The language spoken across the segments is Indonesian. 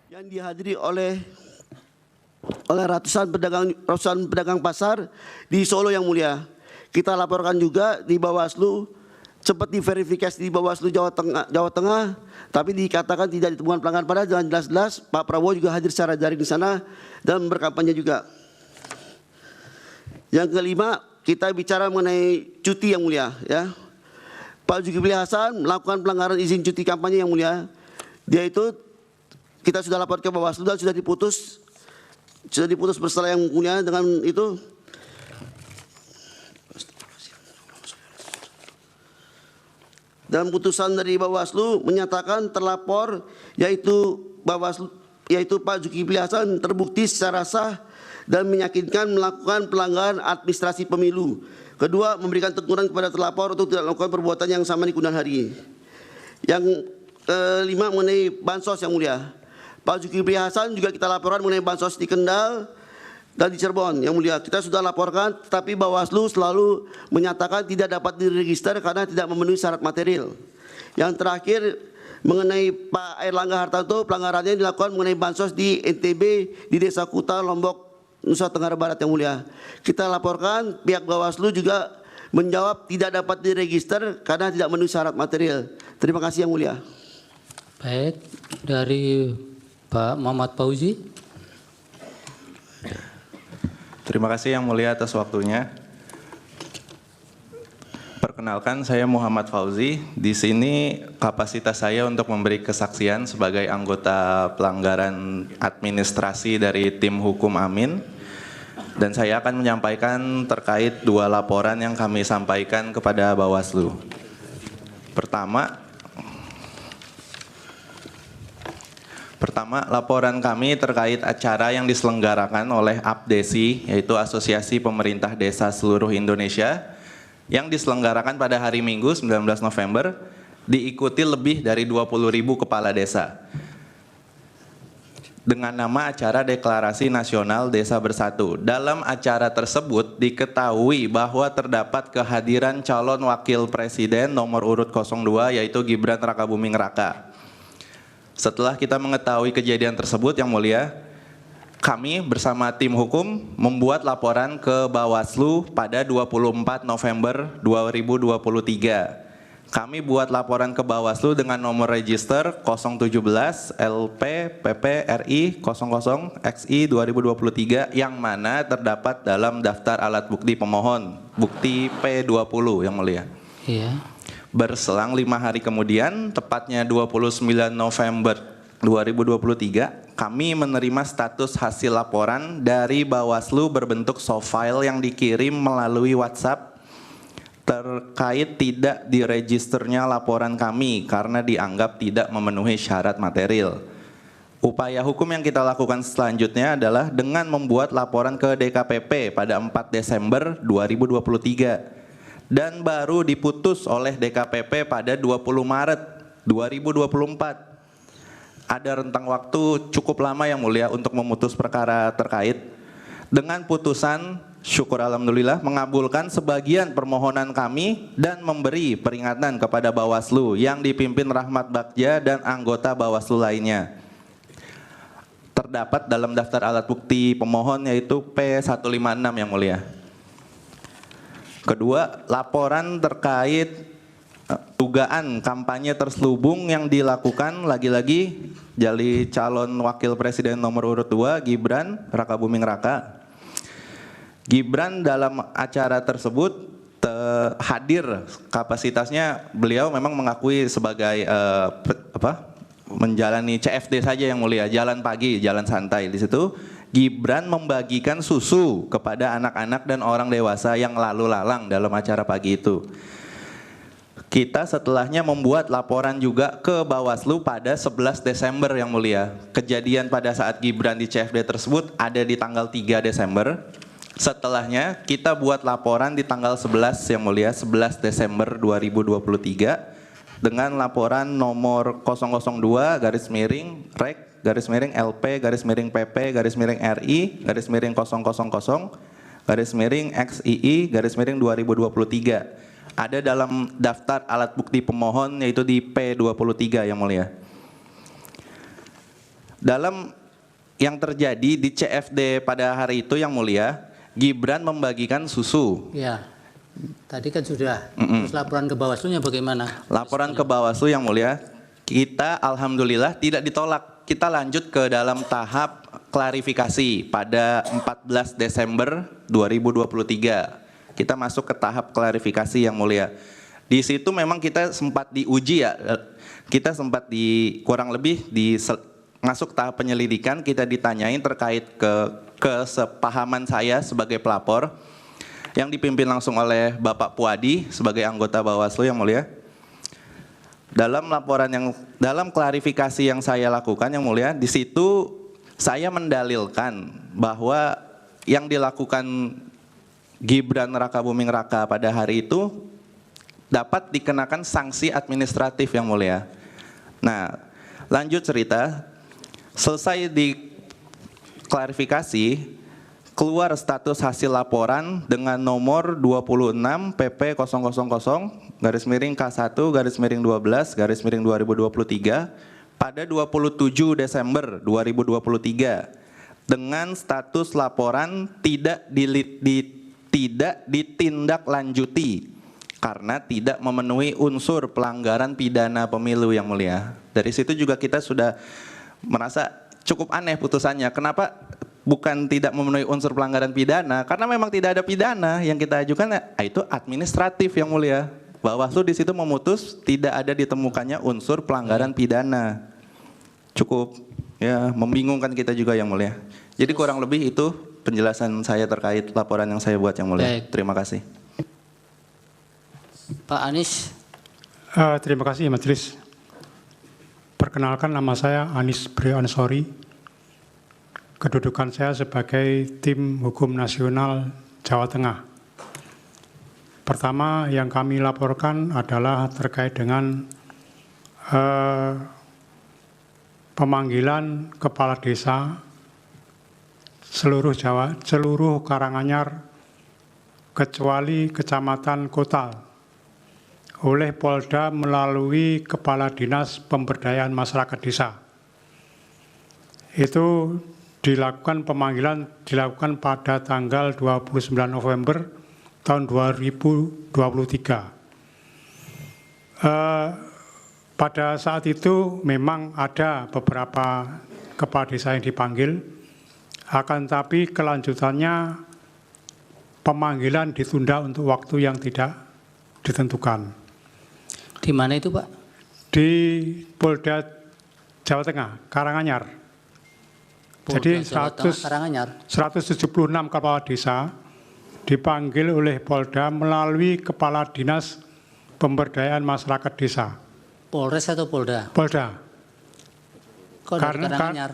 yang dihadiri oleh ratusan pedagang pasar di Solo yang mulia. Kita laporkan juga di Bawaslu, cepat diverifikasi di Bawaslu Jawa Tengah, tapi dikatakan tidak ditemukan pelanggaran, pada dengan jelas-jelas Pak Prabowo juga hadir secara daring di sana dan berkampanye juga. Yang kelima, kita bicara mengenai cuti yang mulia, ya. Pak Zulkifli Hasan melakukan pelanggaran izin cuti kampanye yang mulia. Dia itu kita sudah lapor ke Bawaslu dan sudah diputus bersalah yang mulia dengan itu. Dalam putusan dari Bawaslu menyatakan terlapor yaitu Pak Zulkifli Hasan terbukti secara sah dan meyakinkan melakukan pelanggaran administrasi pemilu. Kedua, memberikan teguran kepada terlapor untuk tidak melakukan perbuatan yang sama di kemudian hari. Yang kelima, mengenai bansos yang mulia. Pak Zulkifli Hasan juga kita laporkan mengenai bansos di Kendal dan di Cirebon yang mulia. Kita sudah laporkan, tetapi Bawaslu selalu menyatakan tidak dapat diregister karena tidak memenuhi syarat material. Yang terakhir, mengenai Pak Airlangga Hartarto, pelanggarannya dilakukan mengenai bansos di NTB, di Desa Kuta, Lombok, Nusa Tenggara Barat yang mulia. Kita laporkan, pihak Bawaslu juga menjawab tidak dapat diregister karena tidak memenuhi syarat material. Terima kasih yang mulia. Baik, dari Pak Muhammad Fauzi. Terima kasih yang mulia atas waktunya. Perkenalkan, saya Muhammad Fauzi. Di sini kapasitas saya untuk memberi kesaksian sebagai anggota pelanggaran administrasi dari tim hukum Amin. Dan saya akan menyampaikan terkait dua laporan yang kami sampaikan kepada Bawaslu. Pertama, laporan kami terkait acara yang diselenggarakan oleh APDESI, yaitu Asosiasi Pemerintah Desa Seluruh Indonesia, yang diselenggarakan pada hari Minggu 19 November, diikuti lebih dari 20.000 kepala desa. Dengan nama acara Deklarasi Nasional Desa Bersatu. Dalam acara tersebut diketahui bahwa terdapat kehadiran calon wakil presiden nomor urut 02, yaitu Gibran Rakabuming Raka. Setelah kita mengetahui kejadian tersebut yang mulia, kami bersama tim hukum membuat laporan ke Bawaslu pada 24 November 2023. Kami buat laporan ke Bawaslu dengan nomor register 017 LP PP RI 00 XI 2023 yang mana terdapat dalam daftar alat bukti pemohon, bukti P20 yang mulia. Iya. Berselang 5 hari kemudian, tepatnya 29 November 2023, kami menerima status hasil laporan dari Bawaslu berbentuk soft file yang dikirim melalui WhatsApp terkait tidak diregisternya laporan kami karena dianggap tidak memenuhi syarat material. Upaya hukum yang kita lakukan selanjutnya adalah dengan membuat laporan ke DKPP pada 4 Desember 2023 dan baru diputus oleh DKPP pada 20 Maret 2024. Ada rentang waktu cukup lama yang mulia untuk memutus perkara terkait. Dengan putusan, syukur alhamdulillah, mengabulkan sebagian permohonan kami dan memberi peringatan kepada Bawaslu yang dipimpin Rahmat Bagja dan anggota Bawaslu lainnya. Terdapat dalam daftar alat bukti pemohon yaitu P156 yang mulia. Kedua, laporan terkait dugaan kampanye terselubung yang dilakukan lagi-lagi dari calon wakil presiden nomor urut 2 Gibran Rakabuming Raka. Gibran dalam acara tersebut hadir, kapasitasnya beliau memang mengakui sebagai menjalani CFD saja yang mulia, jalan pagi, jalan santai. Di situ Gibran membagikan susu kepada anak-anak dan orang dewasa yang lalu lalang dalam acara pagi itu. Kita setelahnya membuat laporan juga ke Bawaslu pada 11 Desember yang mulia. Kejadian pada saat Gibran di CFD tersebut ada di tanggal 3 Desember. Setelahnya kita buat laporan di tanggal 11 yang mulia, 11 Desember 2023 dengan laporan nomor 002 garis miring REK garis miring LP garis miring PP garis miring RI garis miring 000 garis miring XII garis miring 2023. Ada dalam daftar alat bukti pemohon yaitu di P23 yang mulia. Dalam yang terjadi di CFD pada hari itu yang mulia, Gibran membagikan susu. Ya. Tadi kan sudah. Terus laporan ke Bawaslu-nya bagaimana? Laporan ke Bawaslu yang mulia, kita alhamdulillah tidak ditolak. Kita lanjut ke dalam tahap klarifikasi pada 14 Desember 2023. Kita masuk ke tahap klarifikasi yang mulia. Di situ memang kita sempat diuji ya. Kita sempat kurang lebih masuk tahap penyelidikan, kita ditanyain terkait kesepahaman saya sebagai pelapor yang dipimpin langsung oleh Bapak Puadi sebagai anggota Bawaslu yang mulia. Dalam klarifikasi yang saya lakukan yang mulia, di situ saya mendalilkan bahwa yang dilakukan Gibran Rakabuming Raka pada hari itu dapat dikenakan sanksi administratif yang mulia. Nah, lanjut cerita, selesai di klarifikasi, keluar status hasil laporan dengan nomor 26 PP 000 garis miring K1 garis miring 12 garis miring 2023 pada 27 Desember 2023 dengan status laporan tidak ditindaklanjuti karena tidak memenuhi unsur pelanggaran pidana pemilu yang mulia. Dari situ juga kita sudah merasa cukup aneh putusannya. Kenapa bukan tidak memenuhi unsur pelanggaran pidana? Karena memang tidak ada pidana yang kita ajukan, itu administratif yang mulia. Bawaslu di situ memutus tidak ada ditemukannya unsur pelanggaran pidana. Cukup ya membingungkan kita juga yang mulia. Jadi kurang lebih itu penjelasan saya terkait laporan yang saya buat yang mulia. Baik. Terima kasih. Pak Anies. Terima kasih Majelis. Perkenalkan, nama saya Anies Brio Ansori. Kedudukan saya sebagai tim hukum nasional Jawa Tengah. Pertama yang kami laporkan adalah terkait dengan pemanggilan kepala desa seluruh Karanganyar kecuali Kecamatan Kotal oleh Polda melalui Kepala Dinas Pemberdayaan Masyarakat Desa. Itu pemanggilan dilakukan pada tanggal 29 November tahun 2023. Pada saat itu memang ada beberapa kepala desa yang dipanggil, akan tapi kelanjutannya pemanggilan ditunda untuk waktu yang tidak ditentukan. Di mana itu Pak? Di Polda Jawa Tengah, Karanganyar. Jadi Polda Jawa Tengah, Karanganyar. 176 kepala desa dipanggil oleh Polda melalui Kepala Dinas Pemberdayaan Masyarakat Desa. Polres atau Polda? Polda. Kok dari Karanganyar?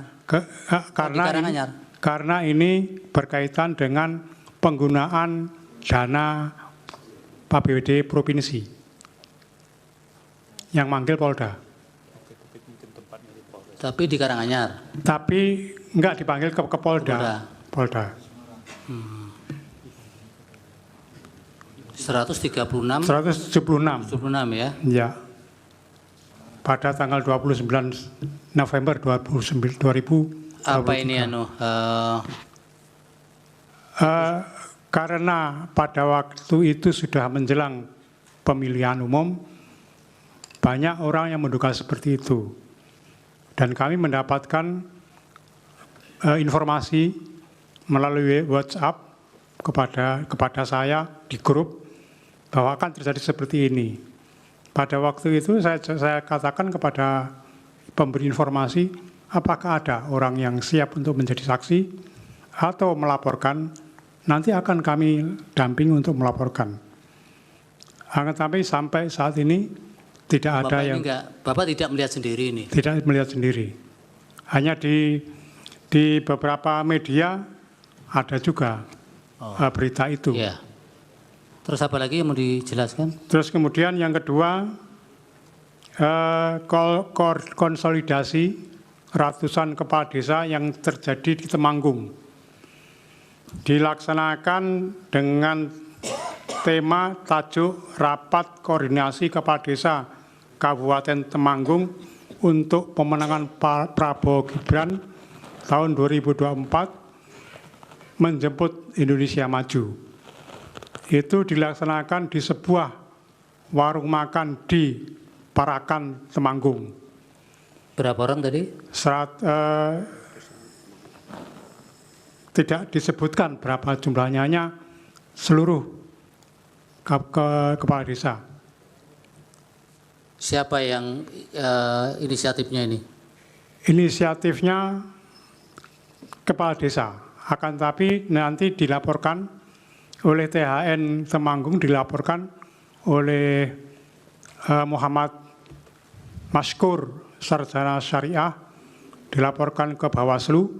Karena ini berkaitan dengan penggunaan dana APBD provinsi. Yang manggil Polda. Tapi di Karanganyar? Tapi enggak dipanggil ke Polda. Polda. 136? 176 ya? Ya. Pada tanggal 29 November 2023. Apa ini Karena pada waktu itu sudah menjelang pemilihan umum, banyak orang yang menduga seperti itu. Dan kami mendapatkan informasi melalui WhatsApp kepada saya di grup bahwa akan terjadi seperti ini. Pada waktu itu saya katakan kepada pemberi informasi, apakah ada orang yang siap untuk menjadi saksi atau melaporkan, nanti akan kami damping untuk melaporkan. Tapi sampai saat ini tidak ada yang... Bapak tidak melihat sendiri ini? Tidak melihat sendiri. Hanya di beberapa media ada juga berita itu. Ya. Terus apa lagi yang mau dijelaskan? Terus kemudian yang kedua, konsolidasi ratusan kepala desa yang terjadi di Temanggung. Dilaksanakan dengan tema tajuk Rapat Koordinasi Kepala Desa Kabupaten Temanggung untuk pemenangan Prabowo Gibran tahun 2024 menjemput Indonesia Maju. Itu dilaksanakan di sebuah warung makan di Parakan, Temanggung. Berapa orang tadi? Tidak disebutkan berapa jumlahnya, hanya seluruh kepala desa. Siapa yang inisiatifnya ini? Inisiatifnya kepala desa, akan tapi nanti dilaporkan oleh THN Temanggung, dilaporkan oleh Muhammad Maskur, Sarjana Syariah, dilaporkan ke Bawaslu.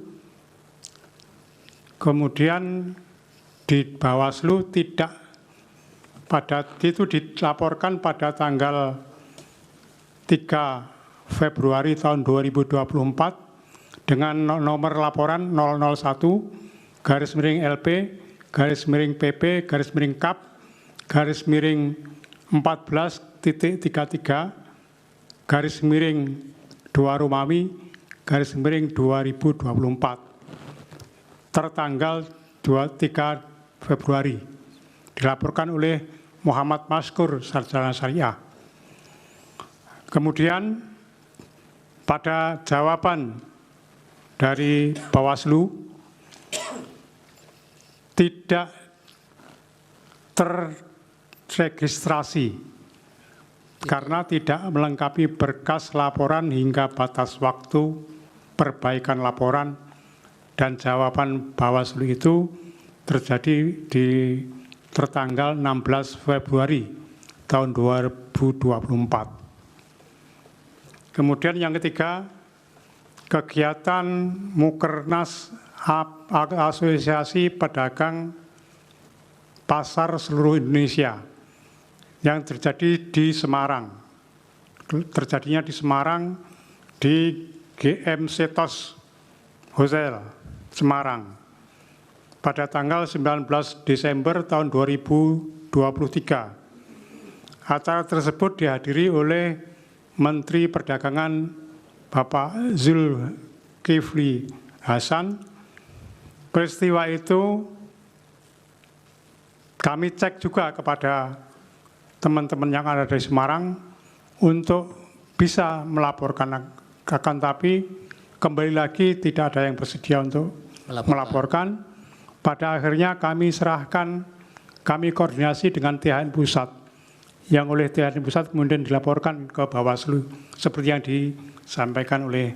Kemudian di Bawaslu itu dilaporkan pada tanggal 3 Februari tahun 2024 dengan nomor laporan 001/LP /PP/KAP /14.33/2 Romawi /2024 tertanggal 23 Februari, dilaporkan oleh Muhammad Maskur, Sarjana Syariah. Kemudian pada jawaban dari Bawaslu tidak terregistrasi karena tidak melengkapi berkas laporan hingga batas waktu perbaikan laporan, dan jawaban Bawaslu itu terjadi di tertanggal 16 Februari tahun 2024. Kemudian yang ketiga, kegiatan Mukernas Asosiasi Pedagang Pasar Seluruh Indonesia yang terjadi di Semarang. Terjadinya di Semarang di GM Setos Hotel Semarang pada tanggal 19 Desember tahun 2023. Acara tersebut dihadiri oleh Menteri Perdagangan Bapak Zulkifli Hasan. Peristiwa itu kami cek juga kepada teman-teman yang ada di Semarang untuk bisa melaporkan, akan tapi kembali lagi tidak ada yang bersedia untuk melaporkan. Pada akhirnya kami serahkan, kami koordinasi dengan THN Pusat, yang oleh THN Pusat kemudian dilaporkan ke Bawaslu seperti yang disampaikan oleh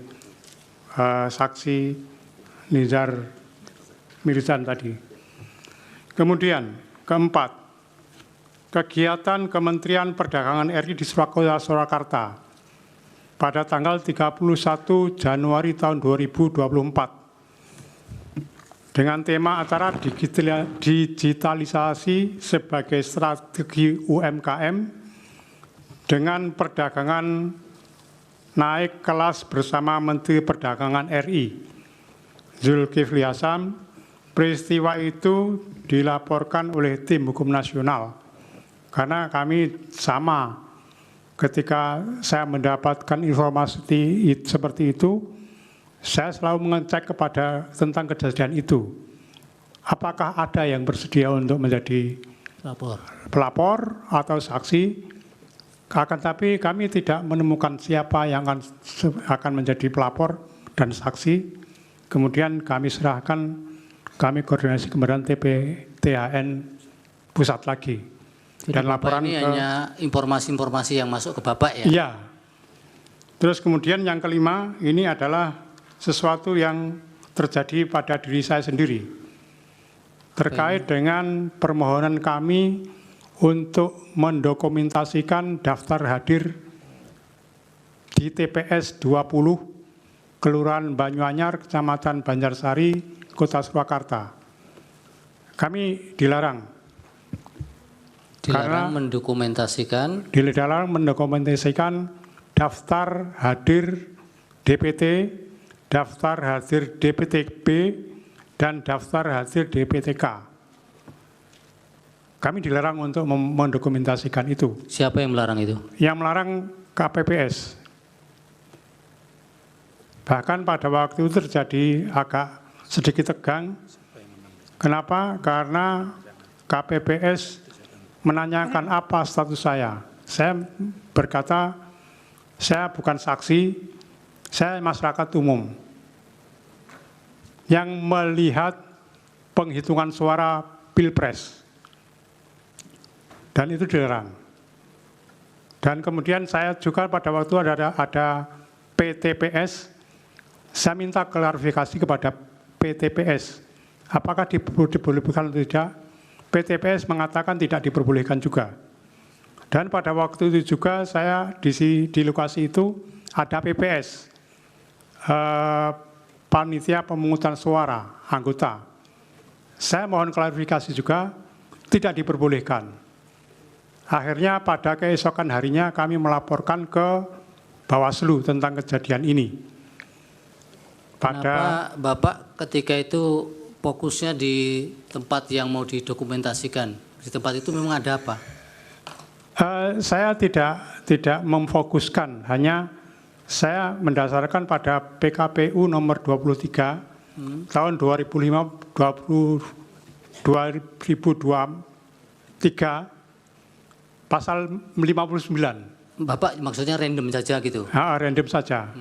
saksi Nizar Mirzan tadi. Kemudian keempat, kegiatan Kementerian Perdagangan RI di Surakarta pada tanggal 31 Januari tahun 2024 dengan tema acara digitalisasi sebagai strategi UMKM dengan perdagangan naik kelas bersama Menteri Perdagangan RI Zulkifli Hasan. Peristiwa itu dilaporkan oleh tim hukum nasional karena kami sama ketika saya mendapatkan informasi seperti itu, saya selalu mengecek tentang kejadian itu. Apakah ada yang bersedia untuk menjadi pelapor atau saksi? Akan tapi kami tidak menemukan siapa yang akan menjadi pelapor dan saksi. Kemudian kami serahkan, kami koordinasi kemudian THN Pusat lagi. Jadi dan laporan ini hanya informasi-informasi yang masuk ke Bapak ya? Iya. Terus kemudian yang kelima, ini adalah sesuatu yang terjadi pada diri saya sendiri terkait dengan permohonan kami untuk mendokumentasikan daftar hadir di TPS 20 Kelurahan Banyuanyar, Kecamatan Banjarsari, Kota Surakarta. Kami dilarang mendokumentasikan daftar hadir DPT, daftar hadir DPTB, dan daftar hadir DPTK. Kami dilarang untuk mendokumentasikan itu. Siapa yang melarang itu? Yang melarang KPPS. Bahkan pada waktu itu terjadi agak sedikit tegang. Kenapa? Karena KPPS menanyakan apa status saya. Saya berkata, saya bukan saksi, saya masyarakat umum yang melihat penghitungan suara Pilpres. Dan itu dilarang. Dan kemudian saya juga pada waktu ada PTPS, saya minta klarifikasi kepada PTPS. Apakah diperbolehkan atau tidak? PTPS mengatakan tidak diperbolehkan juga. Dan pada waktu itu juga saya di lokasi itu ada PPS, Panitia Pemungutan Suara, anggota. Saya mohon klarifikasi juga, tidak diperbolehkan. Akhirnya pada keesokan harinya kami melaporkan ke Bawaslu tentang kejadian ini. Kenapa Bapak ketika itu fokusnya di tempat yang mau didokumentasikan? Di tempat itu memang ada apa? Saya tidak memfokuskan, hanya saya mendasarkan pada PKPU nomor 23 tahun 2023 pasal 59. Bapak maksudnya random saja gitu? Random saja.